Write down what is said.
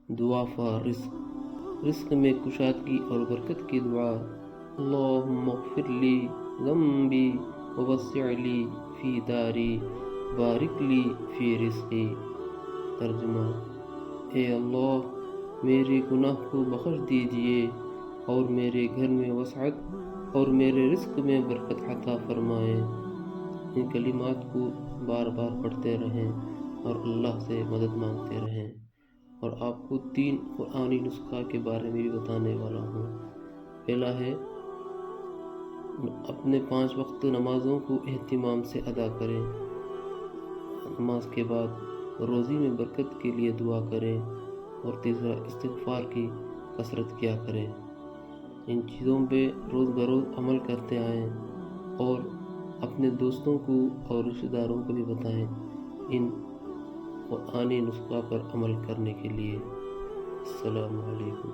دعا فار رزق، رزق میں کشادگی اور برکت کی دعا۔ اللہم اغفر لی ذنبی ووسع لی فی داری بارک لی فی رزقی۔ ترجمہ: اے اللہ، میرے گناہ کو بخش دیجئے اور میرے گھر میں وسعت اور میرے رزق میں برکت عطا فرمائیں۔ ان کلمات کو بار بار پڑھتے رہیں اور اللہ سے مدد مانگتے رہیں۔ اور آپ کو 3 قرآنی نسخہ کے بارے میں بھی بتانے والا ہوں۔ پہلا ہے، اپنے 5 وقت نمازوں کو اہتمام سے ادا کریں۔ نماز کے بعد روزی میں برکت کے لیے دعا کریں۔ اور تیسرا، استغفار کی کثرت کیا کریں۔ ان چیزوں پہ روز بروز عمل کرتے آئیں اور اپنے دوستوں کو اور رشتہ داروں کو بھی بتائیں ان قرآنی نسخہ پر عمل کرنے کے لیے۔ السلام علیکم۔